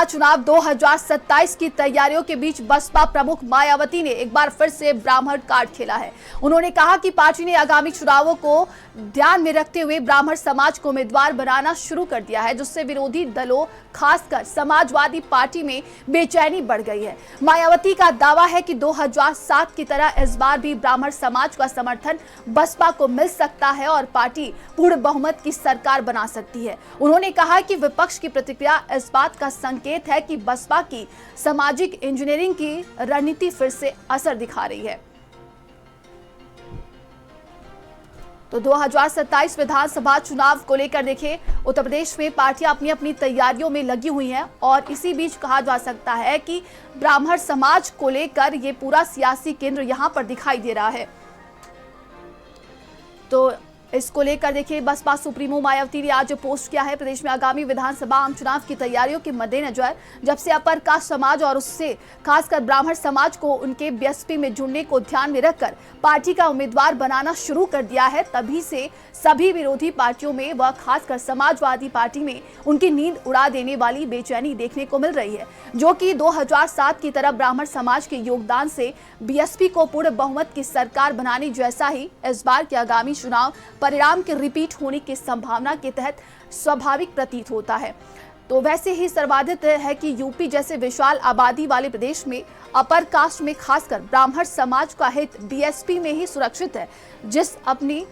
विधानसभा चुनाव 2027 की तैयारियों के बीच बसपा प्रमुख मायावती ने एक बार फिर से ब्राह्मण कार्ड खेला है। उन्होंने कहा कि पार्टी ने आगामी चुनावों को ध्यान में रखते हुए ब्राह्मण समाज को उम्मीदवार बनाना शुरू कर दिया है, जिससे विरोधी दलों खासकर समाजवादी पार्टी में बेचैनी बढ़ गई है। मायावती का दावा है कि 2007 की तरह इस बार भी ब्राह्मण समाज का समर्थन बसपा को मिल सकता है और पार्टी पूर्ण बहुमत की सरकार बना सकती है। उन्होंने कहा कि विपक्ष की प्रतिक्रिया इस बात का संकेत है कि बसपा की सामाजिक इंजीनियरिंग की रणनीति फिर से असर दिखा रही है। तो 2027 विधानसभा चुनाव को लेकर देखिए, उत्तर प्रदेश में पार्टियां अपनी अपनी तैयारियों में लगी हुई हैं और इसी बीच कहा जा सकता है कि ब्राह्मण समाज को लेकर ये पूरा सियासी केंद्र यहां पर दिखाई दे रहा है। तो इसको लेकर देखिए, बसपा सुप्रीमो मायावती ने आज पोस्ट किया है। प्रदेश में आगामी विधानसभा आम चुनाव की तैयारियों के मद्देनजर जब से अपर कास्ट समाज और उससे खासकर ब्राह्मण समाज को उनके बीएसपी में जुड़ने को ध्यान में रखकर पार्टी का उम्मीदवार बनाना शुरू कर दिया है, तभी से सभी विरोधी पार्टियों में व खासकर समाजवादी पार्टी में उनकी नींद उड़ा देने वाली बेचैनी देखने को मिल रही है, जो कि 2007 की तरह ब्राह्मण समाज के योगदान से बीएसपी को पूर्ण बहुमत की सरकार बनाने जैसा ही इस बार के आगामी चुनाव परिणाम के रिपीट होने की संभावना के तहत स्वाभाविक प्रतीत होता है। तो वैसे ही सर्वाधिक है कि यूपी जैसे विशाल आबादी वाले प्रदेश में अपर कास्ट में खासकर ब्राह्मण समाज का हित बीएसपी में ही सुरक्षित है, जिस अपनी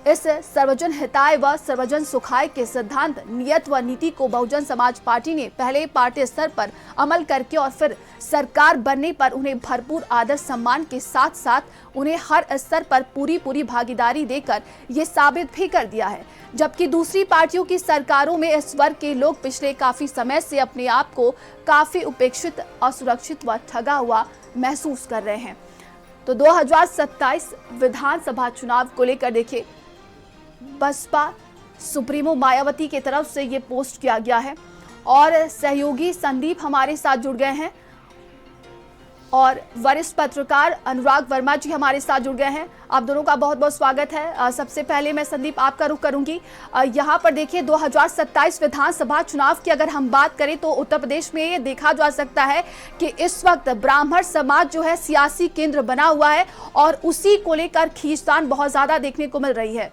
इस सर्वजन हिताय व सर्वजन सुखाय के सिद्धांत, नियत व नीति को बहुजन समाज पार्टी ने पहले पार्टी स्तर पर अमल करके और फिर सरकार बनने पर उन्हें भरपूर आदर सम्मान के साथ साथ उन्हें हर स्तर पर पूरी भागीदारी देकर ये साबित भी कर दिया है। जबकि दूसरी पार्टियों की सरकारों में इस वर्ग के लोग पिछले काफी समय से अपने आप को काफी उपेक्षित, असुरक्षित व ठगा हुआ महसूस कर रहे हैं। तो 2027 विधानसभा चुनाव को लेकर देखिए, बसपा सुप्रीमो मायावती की तरफ से ये पोस्ट किया गया है और सहयोगी संदीप हमारे साथ जुड़ गए हैं और वरिष्ठ पत्रकार अनुराग वर्मा जी हमारे साथ जुड़ गए हैं। आप दोनों का बहुत बहुत स्वागत है। सबसे पहले मैं संदीप आपका रुख करूंगी। यहाँ पर देखिए, 2027 विधानसभा चुनाव की अगर हम बात करें तो उत्तर प्रदेश में ये देखा जा सकता है कि इस वक्त ब्राह्मण समाज जो है सियासी केंद्र बना हुआ है और उसी को लेकर खींचतान बहुत ज्यादा देखने को मिल रही है।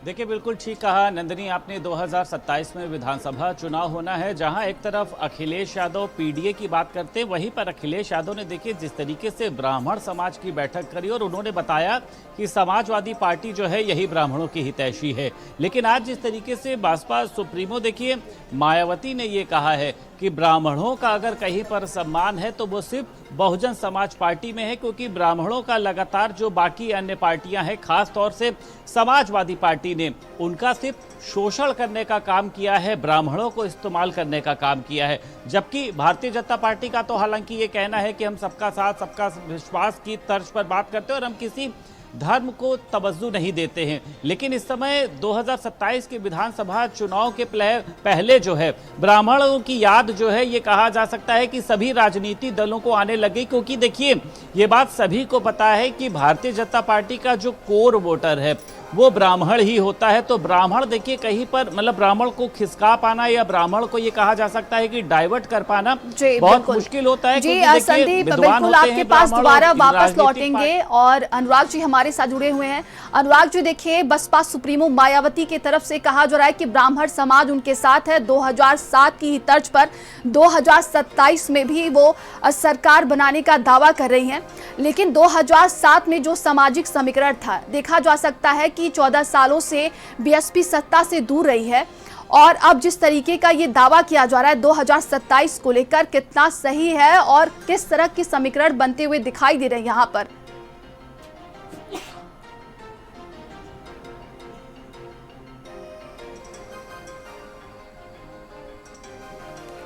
देखिए, बिल्कुल ठीक कहा नंदिनी आपने। 2027 में विधानसभा चुनाव होना है, जहां एक तरफ अखिलेश यादव पीडीए की बात करते हैं, वहीं पर अखिलेश यादव ने देखिए जिस तरीके से ब्राह्मण समाज की बैठक करी और उन्होंने बताया कि समाजवादी पार्टी जो है यही ब्राह्मणों की हितैषी है। लेकिन आज जिस तरीके से बसपा सुप्रीमो देखिए मायावती ने ये कहा है कि ब्राह्मणों का अगर कहीं पर सम्मान है तो वो सिर्फ बहुजन समाज पार्टी में है, क्योंकि ब्राह्मणों का लगातार जो बाकी अन्य पार्टियां हैं, खास तौर से समाजवादी पार्टी ने उनका सिर्फ शोषण करने का काम किया है, ब्राह्मणों को इस्तेमाल करने का काम किया है। जबकि भारतीय जनता पार्टी का तो हालांकि ये कहना है कि हम सबका साथ सबका विश्वास की तर्ज पर बात करते हैं और हम किसी धर्म को तवज्जो नहीं देते हैं। लेकिन इस समय 2027 के विधानसभा चुनाव के पहले जो है ब्राह्मणों की याद जो है ये कहा जा सकता है कि सभी राजनीतिक दलों को आने लगी, क्योंकि देखिए ये बात सभी को पता है कि भारतीय जनता पार्टी का जो कोर वोटर है वो ब्राह्मण ही होता है। तो ब्राह्मण देखिए कहीं पर मतलब ब्राह्मण को खिसका पाना या ब्राह्मण को ये कहा जा सकता है कि डाइवर्ट कर पाना बहुत मुश्किल होता है। जी संदीप, बिल्कुल आपके पास दोबारा वापस लौटेंगे और अनुराग जी हमारे साथ जुड़े हुए हैं। अनुराग जी देखिए, बसपा सुप्रीमो मायावती की तरफ से कहा जा रहा है कि ब्राह्मण समाज उनके साथ है। 2007 की तर्ज पर 2027 में भी वो सरकार बनाने का दावा कर रही हैं। लेकिन 2007 में जो सामाजिक समीकरण था, देखा जा सकता है कि 14 सालों से बीएसपी सत्ता से दूर रही है और अब जिस तरीके का ये दावा किया जा रहा है 2027 को लेकर, कितना सही है और किस तरह के समीकरण बनते हुए दिखाई दे रहे हैं यहाँ पर?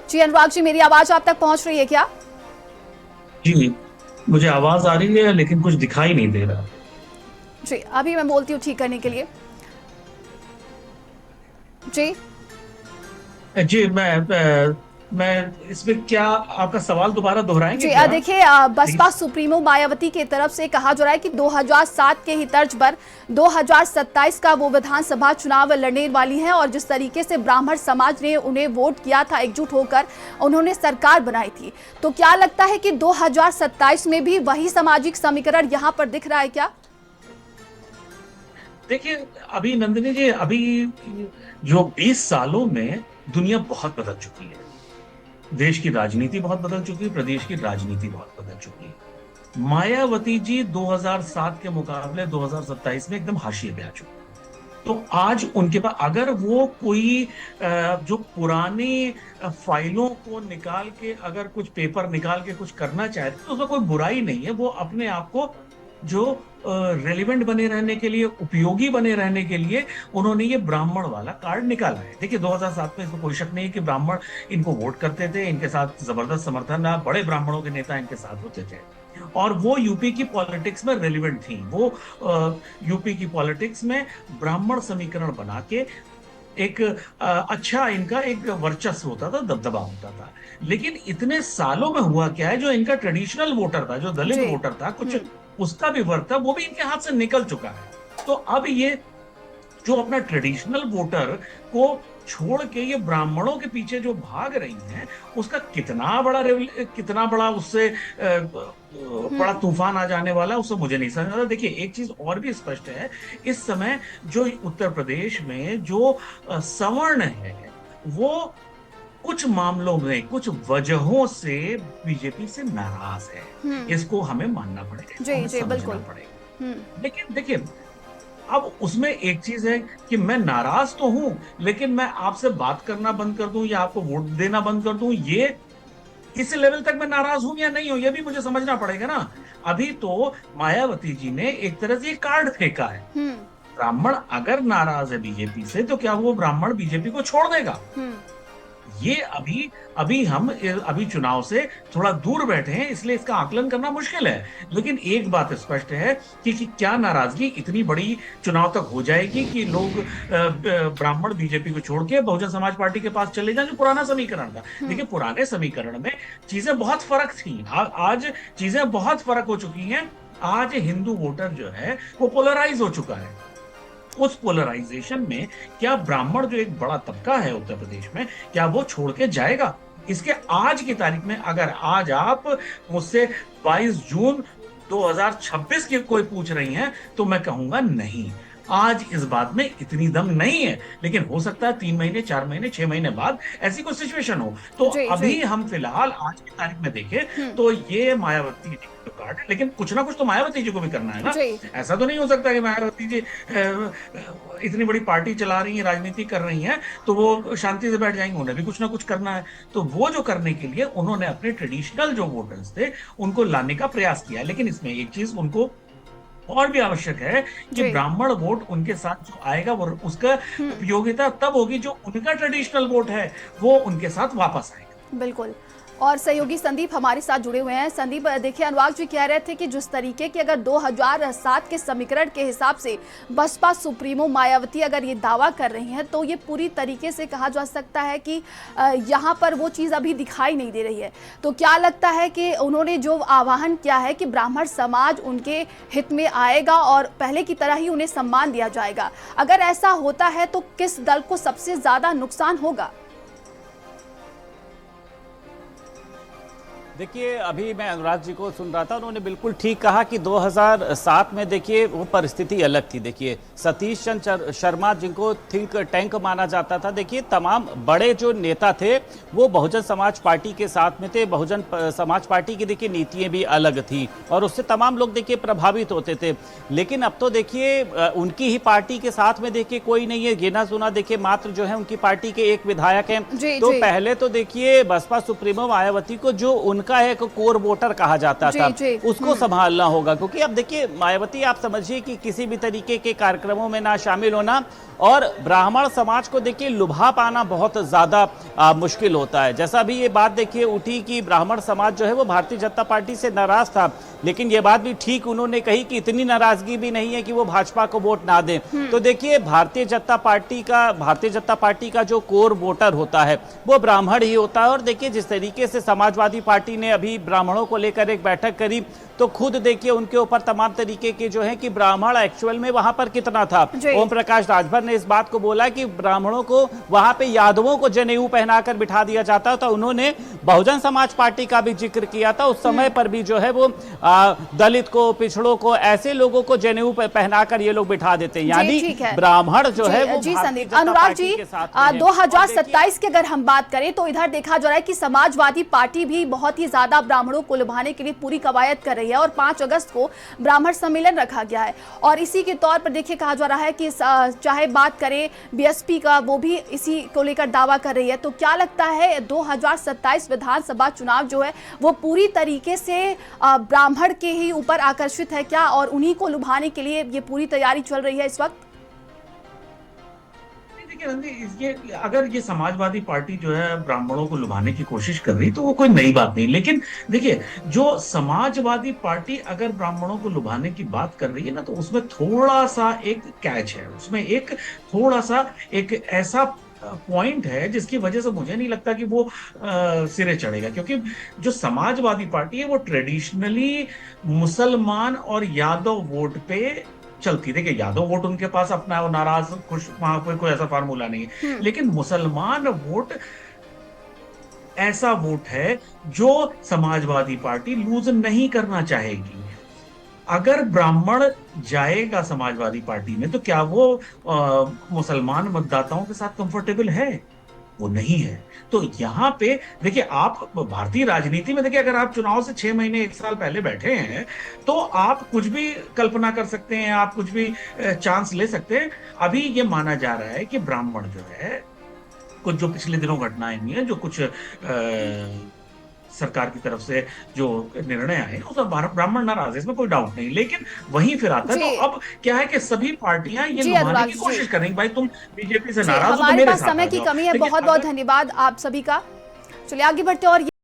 जी अनुराग जी, मेरी आवाज आप तक पहुंच रही है क्या? जी, मुझे आवाज आ रही है लेकिन कुछ दिखाई नहीं दे रहा। जी अभी मैं बोलती हूँ ठीक करने के लिए। जी जी मैं मैं इसमें क्या आपका सवाल दोबारा दोहराएंगे जी क्या? देखिए बसपा सुप्रीमो मायावती की तरफ से कहा जा रहा है कि 2007 के ही तर्ज पर 2027 का वो विधानसभा चुनाव लड़ने वाली हैं और जिस तरीके से ब्राह्मण समाज ने उन्हें वोट किया था एकजुट होकर उन्होंने सरकार बनाई थी, तो क्या लगता है कि 2027 में भी वही सामाजिक समीकरण यहाँ पर दिख रहा है क्या? देखिए, अभी नंदिनी जी, अभी जो 20 सालों में दुनिया बहुत बदल चुकी है। देश की राजनीति बहुत बदल चुकी है, प्रदेश की राजनीति बहुत बदल चुकी है। मायावती जी 2007 के मुकाबले 2027 में एकदम हाशिए पे आ चुकी है। तो आज उनके पास अगर वो कोई जो पुरानी फाइलों को निकाल के अगर कुछ पेपर निकाल के कुछ करना चाहते तो उसमें कोई बुराई नहीं है। वो अपने आप को जो रेलिवेंट बने रहने के लिए, उपयोगी बने रहने के लिए उन्होंने ये ब्राह्मण वाला कार्ड निकाला है। देखिए 2007 में इसमें कोई शक नहीं कि ब्राह्मण इनको वोट करते थे, इनके साथ जबरदस्त समर्थन रहा, बड़े ब्राह्मणों के नेता इनके साथ होते थे और वो यूपी की पॉलिटिक्स में रेलिवेंट थी। वो यूपी की पॉलिटिक्स में ब्राह्मण समीकरण बना के एक अच्छा इनका एक वर्चस्व होता था, दबदबा होता था। लेकिन इतने सालों में हुआ क्या है, जो इनका ट्रेडिशनल वोटर था, जो दलित वोटर था, कुछ उसका भी वर्क था, वो भी इनके हाथ से निकल चुका है। तो अब ये जो अपना ट्रेडिशनल वोटर को छोड़ के ये ब्राह्मणों के पीछे जो भाग रही हैं, उसका कितना बड़ा उससे बड़ा तूफान आ जाने वाला, उससे मुझे नहीं समझ आता। देखिए एक चीज और भी स्पष्ट है, इस समय जो उत्तर प्रदेश में जो सवर्ण है वो कुछ मामलों में, कुछ वजहों से बीजेपी से नाराज है। इसको हमें मानना पड़ेगा, जी बिल्कुल पड़ेगा। लेकिन देखिए अब उसमें एक चीज है कि मैं नाराज तो हूं, लेकिन मैं आपसे बात करना बंद कर दूं या आपको वोट देना बंद कर दूं, ये इस लेवल तक मैं नाराज हूं या नहीं हूं, ये भी मुझे समझना पड़ेगा ना। अभी तो मायावती जी ने एक तरह से कार्ड फेंका है। ब्राह्मण अगर नाराज है बीजेपी से तो क्या वो ब्राह्मण बीजेपी को छोड़ देगा? ये अभी हम चुनाव से थोड़ा दूर बैठे हैं, इसलिए इसका आकलन करना मुश्किल है। लेकिन एक बात स्पष्ट है कि क्या नाराजगी इतनी बड़ी चुनाव तक हो जाएगी कि लोग ब्राह्मण बीजेपी को छोड़ के बहुजन समाज पार्टी के पास चले जाएं, जो पुराना समीकरण था। देखिए पुराने समीकरण में चीजें बहुत फर्क थी, आज चीजें बहुत फर्क हो चुकी हैं। आज हिंदू वोटर जो है वो पोलराइज हो चुका है। उस पोलराइजेशन में क्या ब्राह्मण जो एक बड़ा तबका है उत्तर प्रदेश में, क्या वो छोड़ के जाएगा? इसके आज की तारीख में अगर आज आप मुझसे 22 जून 2026 की कोई पूछ रही हैं तो मैं कहूंगा नहीं, आज इस बात में इतनी दम नहीं है। लेकिन हो सकता है 3 महीने, 4 महीने, 6 महीने बाद ऐसी कोई सिचुएशन हो। तो अभी हम फिलहाल आज की तारीख में देखें तो ये मायावती जी का कार्ड है, लेकिन कुछ ना कुछ तो मायावती जी को भी करना है ना। ऐसा तो नहीं हो सकता कि मायावती जी इतनी बड़ी पार्टी चला रही है, राजनीति कर रही हैं, तो वो शांति से बैठ जाएंगे, उन्हें भी कुछ ना कुछ करना है। तो वो जो करने के लिए उन्होंने अपने ट्रेडिशनल जो वोटर्स थे उनको लाने का प्रयास किया। लेकिन इसमें एक चीज उनको और भी आवश्यक है कि ब्राह्मण वोट उनके साथ जो आएगा वो उसका उपयोगिता तब होगी जो उनका ट्रेडिशनल वोट है वो उनके साथ वापस आएगा। बिल्कुल। और सहयोगी संदीप हमारे साथ जुड़े हुए हैं। संदीप देखिए, अनुराग जी कह रहे थे कि जिस तरीके के अगर 2007 के समीकरण के हिसाब से बसपा सुप्रीमो मायावती अगर ये दावा कर रही हैं तो ये पूरी तरीके से कहा जा सकता है कि यहाँ पर वो चीज़ अभी दिखाई नहीं दे रही है। तो क्या लगता है कि उन्होंने जो आह्वान किया है कि ब्राह्मण समाज उनके हित में आएगा और पहले की तरह ही उन्हें सम्मान दिया जाएगा, अगर ऐसा होता है तो किस दल को सबसे ज़्यादा नुकसान होगा? देखिए अभी मैं अनुराग जी को सुन रहा था, उन्होंने बिल्कुल ठीक कहा कि 2007 में देखिए वो परिस्थिति अलग थी। देखिए सतीश चंद्र शर्मा जिनको थिंक टैंक माना जाता था, देखिए तमाम बड़े जो नेता थे वो बहुजन समाज पार्टी के साथ में थे। बहुजन समाज पार्टी की देखिए नीतियाँ भी अलग थी और उससे तमाम लोग देखिए प्रभावित होते थे। लेकिन अब तो देखिए उनकी ही पार्टी के साथ में देखिए कोई नहीं है, गिना चुना देखिए मात्र जो है उनकी पार्टी के एक विधायक हैं। तो पहले तो देखिए बसपा सुप्रीमो मायावती को जो उनका एक कोर वोटर कहा जाता था, जी। उसको संभालना होगा। क्योंकि अब देखिए मायावती, आप समझिए कि किसी भी तरीके के कार्यक्रमों में ना शामिल होना और ब्राह्मण समाज को देखिए लुभा पाना बहुत ज्यादा मुश्किल होता है। जैसा भी ये बात देखिए उठी कि ब्राह्मण समाज जो है वो भारतीय जनता पार्टी से नाराज था, लेकिन ये बात भी ठीक उन्होंने कही कि इतनी नाराजगी भी नहीं है कि वो भाजपा को वोट ना दें। तो देखिए भारतीय जनता पार्टी का जो कोर वोटर होता है वो ब्राह्मण ही होता है। और देखिए जिस तरीके से समाजवादी पार्टी ने अभी ब्राह्मणों को लेकर एक बैठक करी, तो खुद देखिए उनके ऊपर तमाम तरीके के जो है कि ब्राह्मण एक्चुअल में वहां पर कितना था। ओम प्रकाश राजभर ने इस बात को बोला कि ब्राह्मणों को वहां पे यादवों को जनेऊ पहनाकर बिठा दिया जाता था। उन्होंने बहुजन समाज पार्टी का भी जिक्र किया था, उस समय पर भी जो है वो दलित को, पिछड़ों को, ऐसे लोगों को जनेऊ पहनाकर ये लोग बिठा देते हैं। यानी ब्राह्मण जो है वो जी संदीप। अनुराग जी, 2027 की अगर हम बात करें तो इधर देखा जा रहा है कि समाजवादी पार्टी भी बहुत ही ज्यादा ब्राह्मणों को लुभाने के लिए पूरी कवायद कर रही है और 5 अगस्त को ब्राह्मण सम्मेलन रखा गया है। और इसी के तौर पर देखिए कहा जा रहा है कि चाहे बात करें बीएसपी का, वो भी इसी को लेकर दावा कर रही है। तो क्या लगता है 2027 विधानसभा चुनाव जो है वो पूरी तरीके से ब्राह्मण के ही ऊपर आकर्षित है क्या, और उन्हीं को लुभाने के लिए ये पूरी तैयारी चल रही है इस वक्त? ये अगर ये समाजवादी पार्टी जो है ब्राह्मणों को लुभाने की कोशिश कर रही तो वो कोई नई बात नहीं। लेकिन देखिए जो समाजवादी पार्टी अगर ब्राह्मणों को लुभाने की बात कर रही है ना, तो उसमें थोड़ा सा एक कैच है, उसमें एक थोड़ा सा एक ऐसा पॉइंट है जिसकी वजह से मुझे नहीं लगता कि वो सिरे चढ़ेगा। क्योंकि जो समाजवादी पार्टी है वो ट्रेडिशनली मुसलमान और यादव वोट पे चलती। देखिए यादव वोट उनके पास अपना है, वो नाराज खुश, वहां पर कोई ऐसा फार्मूला नहीं है। लेकिन मुसलमान वोट ऐसा वोट है जो समाजवादी पार्टी लूज नहीं करना चाहेगी। अगर ब्राह्मण जाएगा समाजवादी पार्टी में तो क्या वो मुसलमान मतदाताओं के साथ कंफर्टेबल है? वो नहीं है। तो यहाँ पे देखिए, आप भारतीय राजनीति में देखिए, अगर आप चुनाव से 6 महीने 1 साल पहले बैठे हैं तो आप कुछ भी कल्पना कर सकते हैं, आप कुछ भी चांस ले सकते हैं। अभी ये माना जा रहा है कि ब्राह्मण जो है, कुछ जो पिछले दिनों घटनाएं हुई हैं, जो कुछ सरकार की तरफ से जो निर्णय आए उस पर ब्राह्मण नाराज है, इसमें कोई डाउट नहीं। लेकिन वहीं फिर आता है तो अब क्या है कि सभी पार्टियां ये लुभाने की कोशिश कर रही हैं, भाई तुम बीजेपी से नाराज हो तो हमारे मेरे पास साथ समय की कमी है। बहुत बहुत धन्यवाद आप सभी का। चलिए आगे बढ़ते और